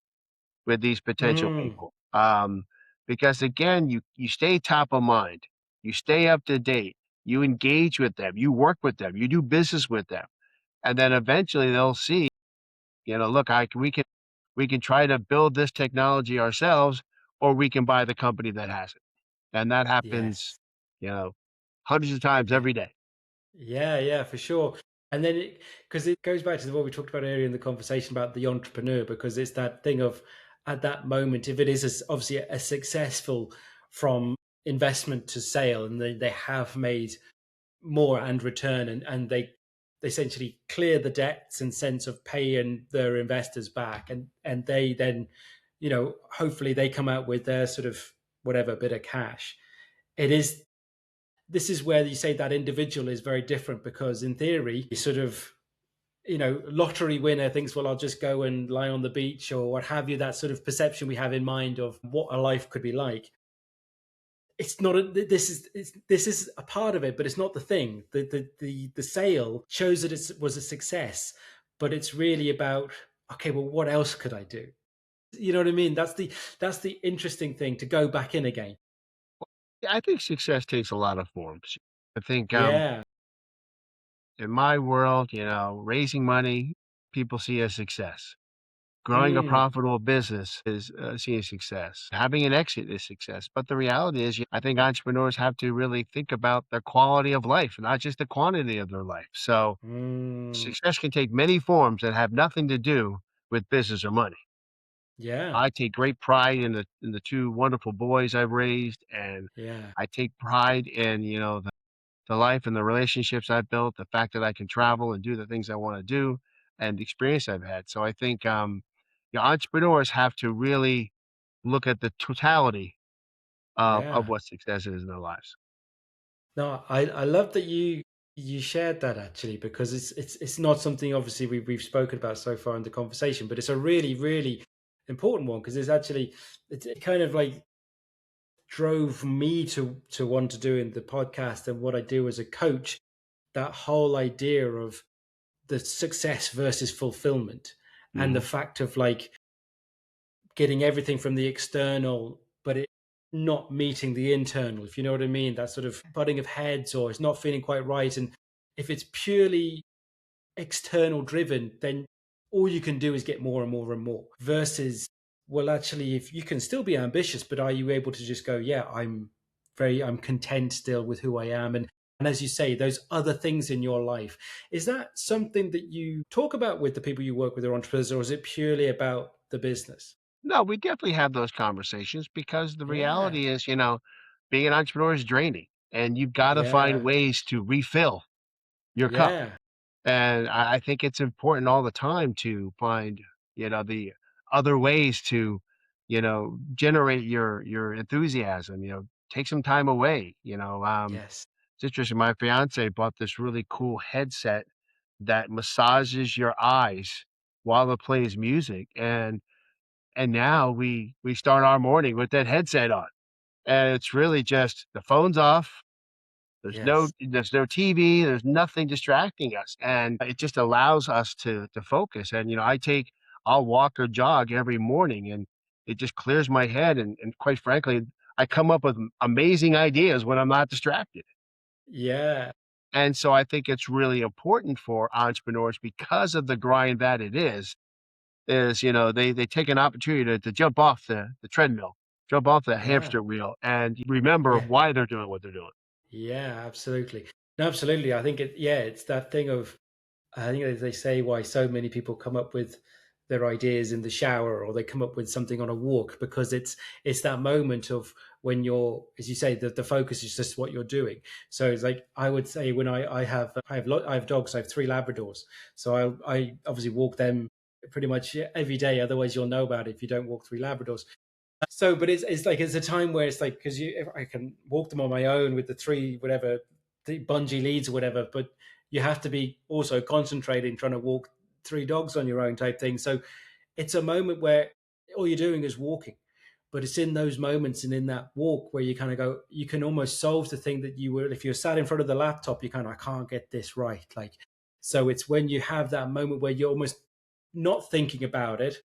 with these potential Mm, people. Because again, you stay top of mind, you stay up to date, you engage with them, you work with them, you do business with them. And then eventually they'll see, look, we can try to build this technology ourselves, or we can buy the company that has it. And that happens, yes. you know, hundreds of times Yeah. every day. Yeah, for sure. And then, because it goes back to what we talked about earlier in the conversation about the entrepreneur, because it's that thing of, at that moment, if it is obviously a successful from investment to sale, and they have made more and return, and they essentially clear the debts and sense of paying their investors back, and they then, hopefully they come out with their sort of whatever bit of cash. It is, this is where you say that individual is very different, because in theory, you sort of, lottery winner thinks, well, I'll just go and lie on the beach or what have you, that sort of perception we have in mind of what a life could be like. It's not this is a part of it, but it's not the thing. The sale shows that it was a success, but it's really about, okay, well, what else could I do? You know what I mean? That's the interesting thing, to go back in again. Yeah, I think success takes a lot of forms. I think Yeah. in my world, raising money, people see as success. Growing a Mm, profitable business is seen as success. Having an exit is success. But the reality is, I think entrepreneurs have to really think about their quality of life, not just the quantity of their life. So mm, success can take many forms that have nothing to do with business or money. yeah. I take great pride in the two wonderful boys I've raised, and Yeah. I take pride in, the life and the relationships I've built, the fact that I can travel and do the things I want to do, and the experience I've had. So I think entrepreneurs have to really look at the totality of Yeah. what success is in their lives. No, I love that you shared that, actually, because it's not something obviously we've spoken about so far in the conversation, but it's a really, really important one, because it kind of like drove me to want to do in the podcast and what I do as a coach, that whole idea of the success versus fulfillment, and the Mhm. fact of like getting everything from the external, but not meeting the internal, if you know what I mean, that sort of butting of heads, or it's not feeling quite right. And if it's purely external driven, then all you can do is get more and more and more. Versus, well, actually, if you can still be ambitious, but are you able to just go, yeah, I'm content still with who I am. And as you say, those other things in your life, is that something that you talk about with the people you work with or entrepreneurs, or is it purely about the business? No, we definitely have those conversations because the Yeah. reality is, being an entrepreneur is draining and you've got to find Yeah. ways to refill your cup. Yeah. And I think it's important all the time to find, the other ways to, generate your enthusiasm, take some time away, Yes. it's interesting. My fiance bought this really cool headset that massages your eyes while it plays music. And now we start our morning with that headset on, and it's really just the phone's off, Yes. there's no TV, there's nothing distracting us, and it just allows us to focus, and, I'll walk or jog every morning, and it just clears my head, and quite frankly, I come up with amazing ideas when I'm not distracted, Yeah. and so I think it's really important for entrepreneurs because of the grind that it is, they take an opportunity to jump off the treadmill, jump off the Yeah. hamster wheel, and remember Yeah. why they're doing what they're doing. Yeah, absolutely. No, absolutely. I think it's that thing of, I think as they say, why so many people come up with their ideas in the shower, or they come up with something on a walk, because it's that moment of when you're, as you say, the focus is just what you're doing. So it's like, I would say, when I have dogs, I have three Labradors, so I obviously walk them pretty much every day. Otherwise, you'll know about it if you don't walk three Labradors. So, but it's like, it's a time where it's like, because if I can walk them on my own with the three whatever, the bungee leads or whatever, but you have to be also concentrating trying to walk three dogs on your own type thing. So it's a moment where all you're doing is walking, but it's in those moments and in that walk where you kind of go, you can almost solve the thing that you were, if you're sat in front of the laptop, you kind of, I can't get this right. Like, so it's when you have that moment where you're almost not thinking about it,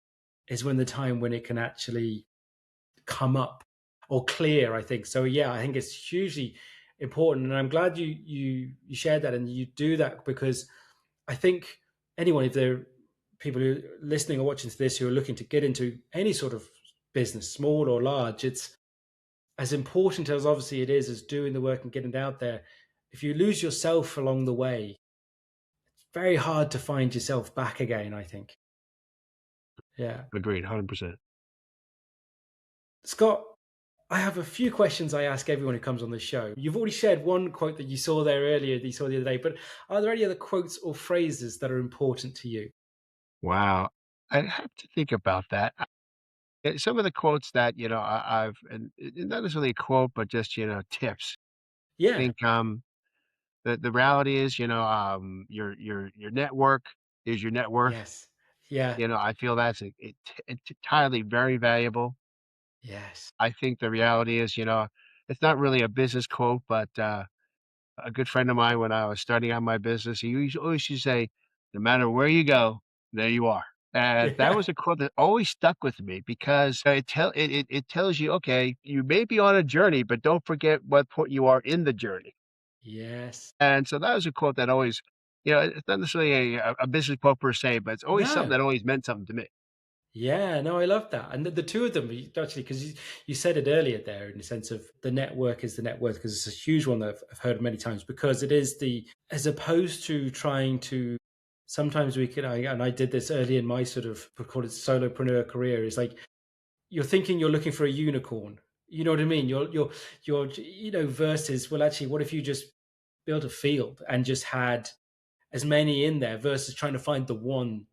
is when the time when it can actually come up or clear, I think. So yeah, I think it's hugely important, and I'm glad you shared that and you do that, because I think anyone, if they're people who are listening or watching to this who are looking to get into any sort of business, small or large, it's as important as obviously it is as doing the work and getting it out there. If you lose yourself along the way, it's very hard to find yourself back again, I think. Yeah. Agreed, 100%. Scott, I have a few questions I ask everyone who comes on the show. You've already shared one quote that you saw there earlier, that you saw the other day, but are there any other quotes or phrases that are important to you? Wow. I have to think about that. Some of the quotes that, I've and not necessarily a quote, but just, tips. I Yeah. think, the reality is, your network is your net worth. Yes. Yeah. I feel that's it's entirely very valuable. Yes. I think the reality is, it's not really a business quote, but, a good friend of mine, when I was starting out my business, he always used to say, "No matter where you go, there you are." And that Yeah. was a quote that always stuck with me because it tells you, okay, you may be on a journey, but don't forget what point you are in the journey. Yes. And so that was a quote that always, it's not necessarily a business quote per se, but it's always something No. that always meant something to me. Yeah, no, I love that. And the two of them, actually, because you said it earlier there, in the sense of the network is the net worth, because it's a huge one that I've heard many times, because it is as opposed to trying to, sometimes we can, and I did this early in my sort of, we call it solopreneur career, is like, you're thinking you're looking for a unicorn. You know what I mean? Versus, well, actually, what if you just built a field and just had as many in there, versus trying to find the one,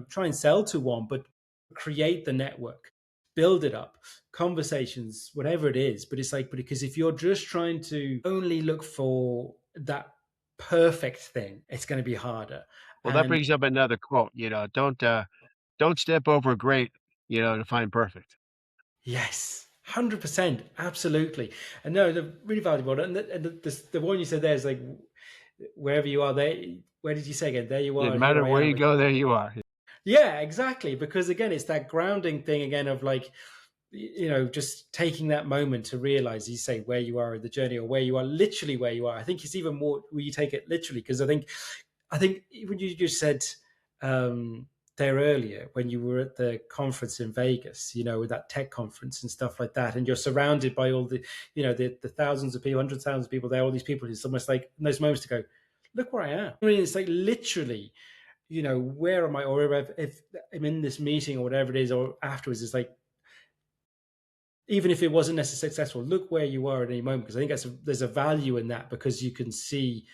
try and sell to one, but create the network, build it up, conversations, whatever it is. But it's like, but because if you're just trying to only look for that perfect thing, it's going to be harder. Well, that And brings up another quote, don't step over great, to find perfect. yes, 100%, absolutely. And no, they're really valuable. And the one you said there is like, wherever you are, there. Where did you say again? There you Yeah, no are. Here matter I where am. you go, there you are. Yeah, exactly. Because again, it's that grounding thing again of like, just taking that moment to realize, you say, where you are in the journey, or where you are, literally where you are. I think it's even more where you take it literally, because I think when you just said there earlier, when you were at the conference in Vegas, with that tech conference and stuff like that, and you're surrounded by all the, the thousands of people, hundreds of thousands of people there, all these people, it's almost like in those moments to go, look where I am. I mean, it's like literally, where am I? Or if I'm in this meeting or whatever it is, or afterwards, it's like, even if it wasn't necessarily successful, look where you are at any moment, because I think there's a value in that, because you can see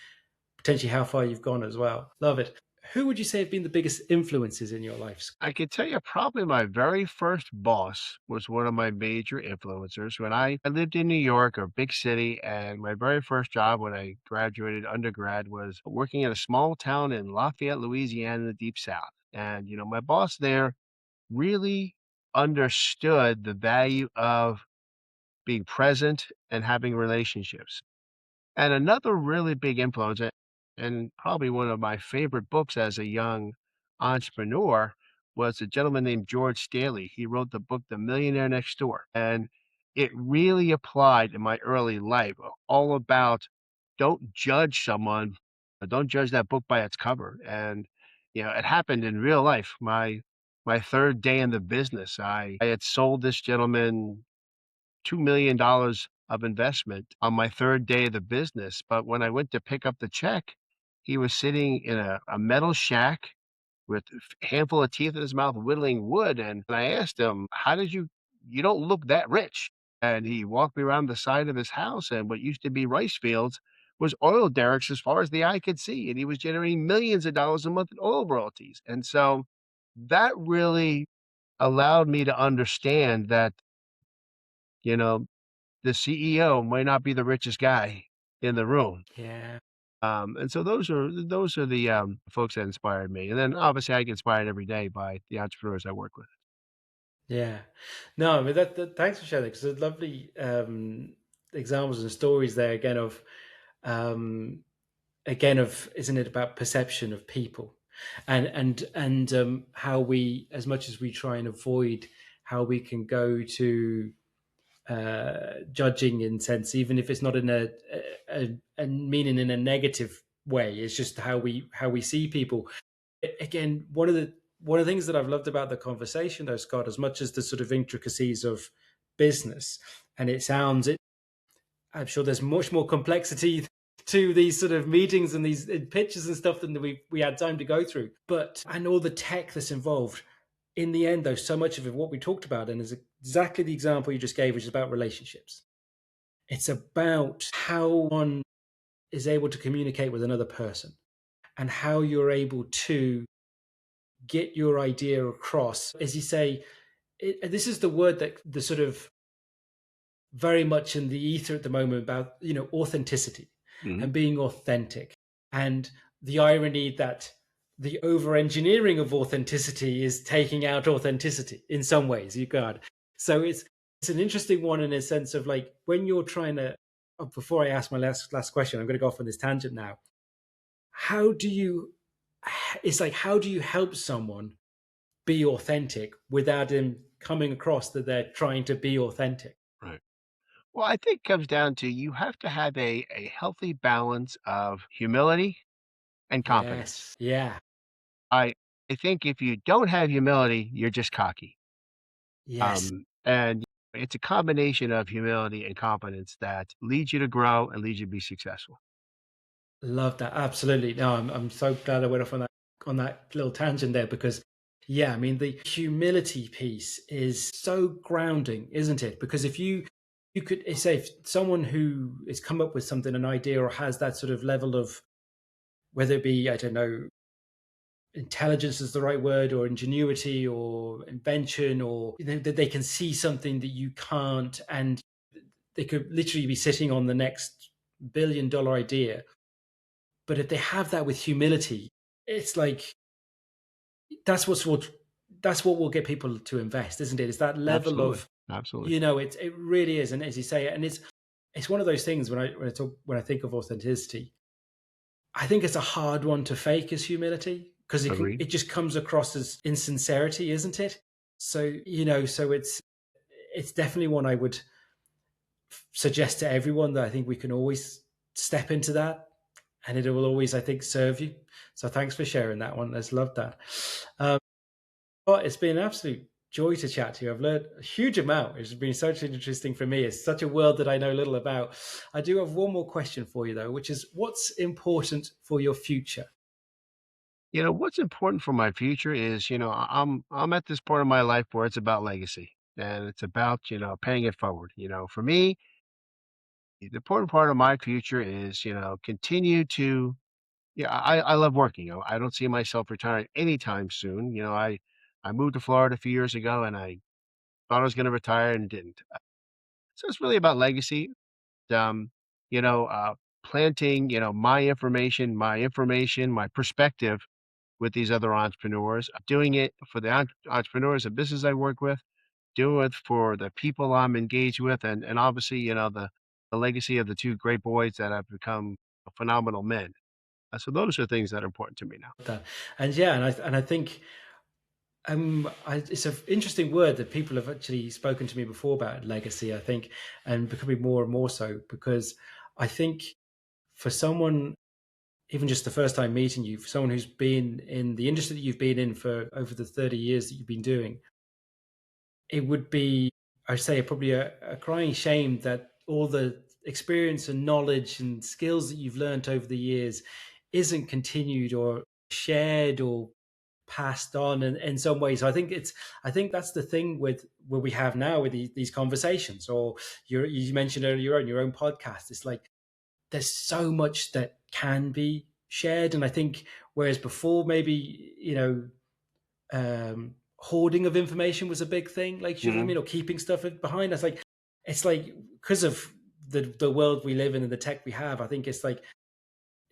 potentially how far you've gone as well. Love it. Who would you say have been the biggest influences in your life? I could tell you probably my very first boss was one of my major influencers. When I lived in New York, or big city, and my very first job when I graduated undergrad was working in a small town in Lafayette, Louisiana, in the Deep South. And, my boss there really understood the value of being present and having relationships. And another really big influence, and probably one of my favorite books as a young entrepreneur, was a gentleman named George Staley. He wrote the book The Millionaire Next Door. And it really applied in my early life, all about don't judge someone, don't judge that book by its cover. And, it happened in real life. My third day in the business, I had sold this gentleman $2 million of investment on my third day of the business. But when I went to pick up the check, he was sitting in a metal shack with a handful of teeth in his mouth, whittling wood. And I asked him, how did you don't look that rich. And he walked me around the side of his house, and what used to be rice fields was oil derricks as far as the eye could see. And he was generating millions of dollars a month in oil royalties. And so that really allowed me to understand that, you know, the CEO might not be the richest guy in the room. Yeah. And so those are the folks that inspired me. And then obviously I get inspired every day by the entrepreneurs I work with. Yeah. No, I mean, thanks for sharing that, because there's lovely examples and stories there um, isn't it about perception of people, and how we, as much as we try and avoid how we can go to judging in sense, even if it's not in a meaning in a negative way, it's just how we see people. Again, one of the things that I've loved about the conversation, though, Scott, as much as the sort of intricacies of business, and I'm sure there's much more complexity to these sort of meetings and these pitches and stuff than we had time to go through. But and all the tech that's involved. In the end, though, so much of it, what we talked about, and is exactly the example you just gave, which is about relationships. It's about how one is able to communicate with another person, and how you're able to get your idea across. As you say, this is the word that the sort of very much in the ether at the moment about, authenticity and being authentic. And the irony that the over engineering of authenticity is taking out authenticity in some ways. So it's an interesting one, in a sense of, like, when you're trying to, before I ask my last question, I'm going to go off on this tangent now. How do you help someone be authentic without them coming across that they're trying to be authentic? Right. Well, I think it comes down to you have to have a healthy balance of humility and confidence. Yes. Yeah. I think if you don't have humility, you're just cocky. Yes. And it's a combination of humility and confidence that leads you to grow and leads you to be successful. Love that. Absolutely. No, I'm so glad I went off on that little tangent there, because yeah, I mean, the humility piece is so grounding, isn't it? Because if you could say, if someone who has come up with something, an idea, or has that sort of level of, whether it be, I don't know, intelligence is the right word, or ingenuity, or invention, or that they can see something that you can't, and they could literally be sitting on the next $1 billion idea. But if they have that with humility, it's like, that's what will get people to invest, isn't it? It's that level Absolutely. of, Absolutely. it really is. And as you say, and it's one of those things, when I think of authenticity, I think it's a hard one to fake, as humility, because Agreed. it just comes across as insincerity, isn't it? So, so it's definitely one I would suggest to everyone, that I think we can always step into that, and it will always, I think, serve you. So thanks for sharing that one. Let's love that. But it's been an absolute joy to chat to you. I've learned a huge amount. It's been such interesting for me. It's such a world that I know little about. I do have one more question for you, though, which is, what's important for your future? What's important for my future is, I'm at this point of my life where it's about legacy, and it's about, paying it forward. For me, the important part of my future is, continue to, yeah, I love working. I don't see myself retiring anytime soon. I moved to Florida a few years ago, and I thought I was going to retire and didn't. So it's really about legacy. Um, you know, uh, Planting, my information, my perspective with these other entrepreneurs, doing it for the entrepreneurs and business I work with, do it for the people I'm engaged with, and obviously, the legacy of the two great boys that have become phenomenal men. So those are things that are important to me now. That. And yeah, and I think it's an interesting word that people have actually spoken to me before about, legacy, I think, and becoming more and more so, because I think for someone, even just the first time meeting you, for someone who's been in the industry that you've been in for over the 30 years that you've been doing, it would be, I'd say, probably a crying shame that all the experience and knowledge and skills that you've learned over the years isn't continued or shared or passed on in some ways. So I think that's the thing with what we have now with these conversations, or you mentioned earlier on your own podcast. It's like there's so much that can be shared, and I think whereas before maybe hoarding of information was a big thing, like, you know what I Mhm. mean, or keeping stuff behind. It's like because of the world we live in and the tech we have, I think it's like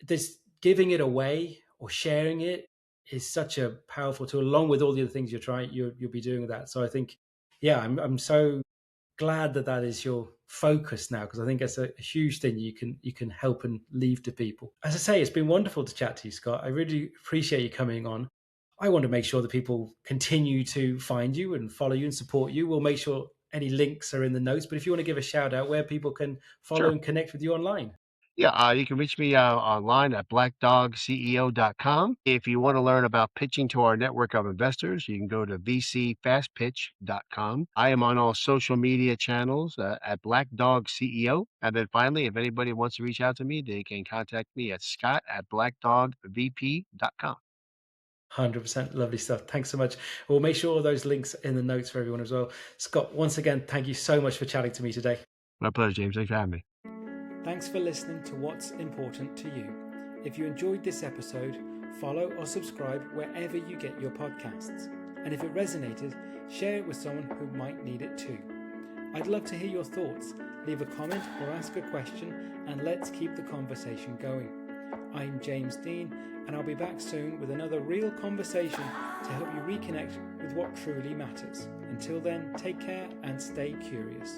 this giving it away or sharing it is such a powerful tool, along with all the other things you'll be doing with that. So I think, yeah, I'm so glad that that is your focus now, because I think that's a huge thing you can help and leave to people. As I say, it's been wonderful to chat to you, Scott. I really appreciate you coming on. I want to make sure that people continue to find you and follow you and support you. We'll make sure any links are in the notes, but if you want to give a shout out where people can follow Sure. and connect with you online. Yeah, you can reach me online at blackdogceo.com. If you want to learn about pitching to our network of investors, you can go to vcfastpitch.com. I am on all social media channels at Black Dog CEO. And then finally, if anybody wants to reach out to me, they can contact me at scott@blackdogvp.com. 100% lovely stuff. Thanks so much. We'll make sure all those links in the notes for everyone as well. Scott, once again, thank you so much for chatting to me today. My pleasure, James. Thanks for having me. Thanks for listening to What's Important to You. If you enjoyed this episode, follow or subscribe wherever you get your podcasts. And if it resonated, share it with someone who might need it too. I'd love to hear your thoughts. Leave a comment or ask a question, and let's keep the conversation going. I'm James Dean, and I'll be back soon with another real conversation to help you reconnect with what truly matters. Until then, take care and stay curious.